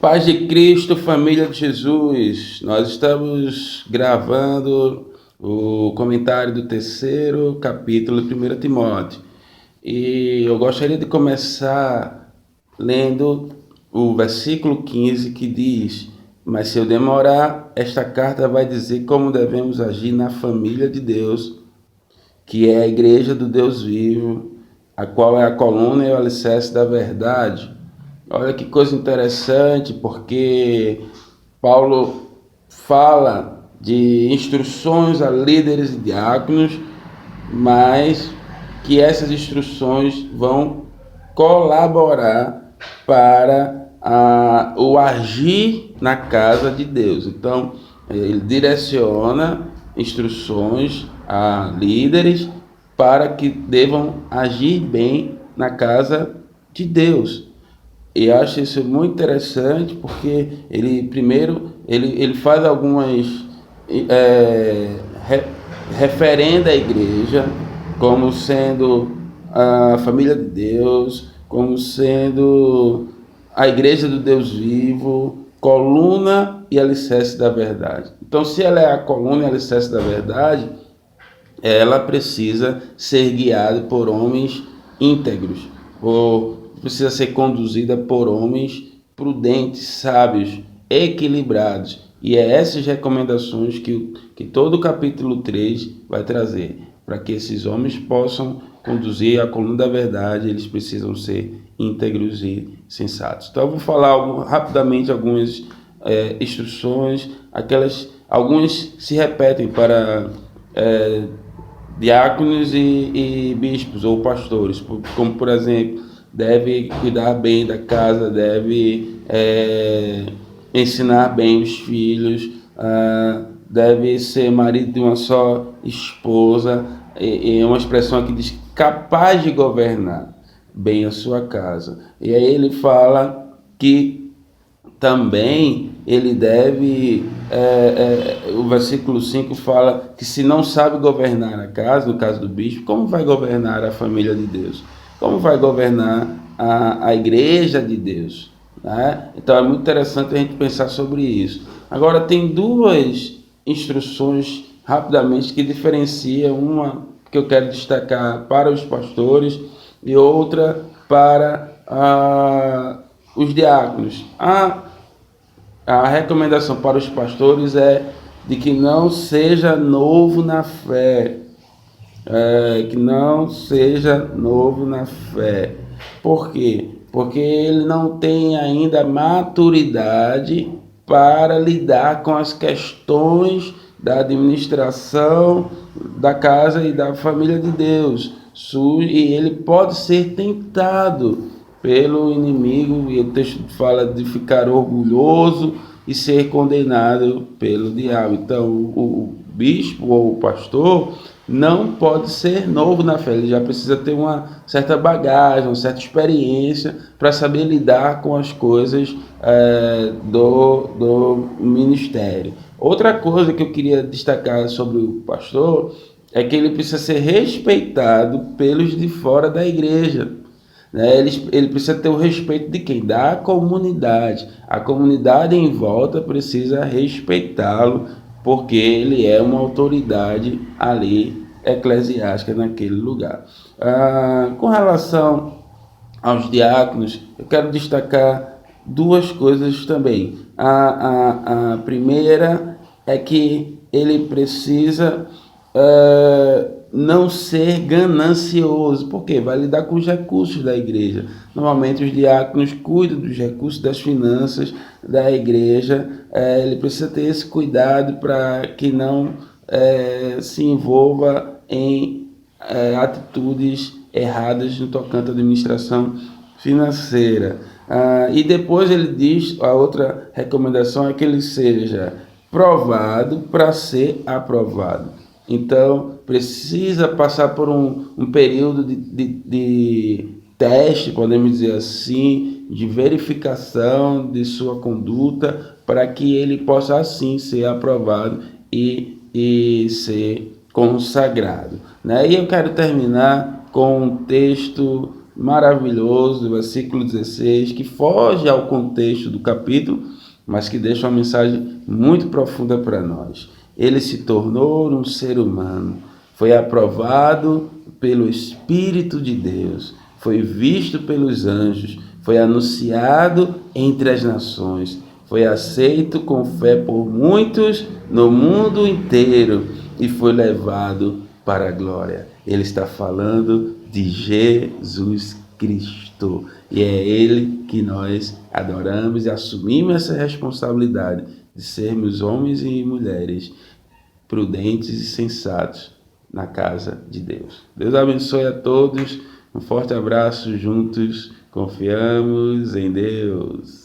Paz de Cristo, família de Jesus. Nós estamos gravando o comentário do terceiro capítulo de 1 Timóteo. E eu gostaria de começar lendo o versículo 15 que diz: Mas se eu demorar, esta carta vai dizer como devemos agir na família de Deus, que é a igreja do Deus vivo, a qual é a coluna e o alicerce da verdade. Olha que coisa interessante, porque Paulo fala de instruções a líderes e diáconos, mas que essas instruções vão colaborar para o agir na casa de Deus. Então, ele direciona instruções a líderes para que devam agir bem na casa de Deus. E eu acho isso muito interessante porque ele faz algumas referenda à igreja como sendo a família de Deus, como sendo a igreja do Deus vivo, coluna e alicerce da verdade. Então, se ela é a coluna e alicerce da verdade, ela precisa ser guiada por homens íntegros, precisa ser conduzida por homens prudentes, sábios, equilibrados. E é essas recomendações que todo o capítulo 3 vai trazer. Para que esses homens possam conduzir a coluna da verdade, eles precisam ser íntegros e sensatos. Então eu vou falar rapidamente algumas instruções, algumas se repetem para diáconos e bispos ou pastores, como por exemplo, deve cuidar bem da casa, deve ensinar bem os filhos, deve ser marido de uma só esposa, e é uma expressão que diz capaz de governar bem a sua casa. E aí ele fala que também ele deve, o versículo 5 fala que se não sabe governar a casa, no caso do bispo, como vai governar a família de Deus? Como vai governar a igreja de Deus? Né? Então é muito interessante a gente pensar sobre isso. Agora tem duas instruções rapidamente que diferenciam, uma que eu quero destacar para os pastores e outra para os diáconos. A recomendação para os pastores é de que não seja novo na fé. Que não seja novo na fé. Por quê? Porque ele não tem ainda maturidade para lidar com as questões da administração da casa e da família de Deus. E ele pode ser tentado pelo inimigo, e o texto fala de ficar orgulhoso e ser condenado pelo diabo. Então, o bispo ou o pastor não pode ser novo na fé, ele já precisa ter uma certa bagagem, uma certa experiência para saber lidar com as coisas do ministério. Outra coisa que eu queria destacar sobre o pastor é que ele precisa ser respeitado pelos de fora da igreja. Ele precisa ter o respeito de quem? Da comunidade. A comunidade em volta precisa respeitá-lo, porque ele é uma autoridade ali eclesiástica naquele lugar. Com relação aos diáconos, eu quero destacar duas coisas também. A primeira é que ele precisa não ser ganancioso, porque vai lidar com os recursos da igreja. Normalmente os diáconos cuidam dos recursos, das finanças da igreja. Ele precisa ter esse cuidado para que não se envolva em atitudes erradas no tocante à administração financeira. E depois ele diz, a outra recomendação é que ele seja provado para ser aprovado. Então, precisa passar por um período de teste, podemos dizer assim, de verificação de sua conduta, para que ele possa assim ser aprovado e ser consagrado. Né? E eu quero terminar com um texto maravilhoso do versículo 16, que foge ao contexto do capítulo, mas que deixa uma mensagem muito profunda para nós. Ele se tornou um ser humano, foi aprovado pelo Espírito de Deus, foi visto pelos anjos, foi anunciado entre as nações, foi aceito com fé por muitos no mundo inteiro e foi levado para a glória. Ele está falando de Jesus Cristo. E é Ele que nós adoramos e assumimos essa responsabilidade de sermos homens e mulheres prudentes e sensatos na casa de Deus. Deus abençoe a todos. Um forte abraço. Juntos confiamos em Deus.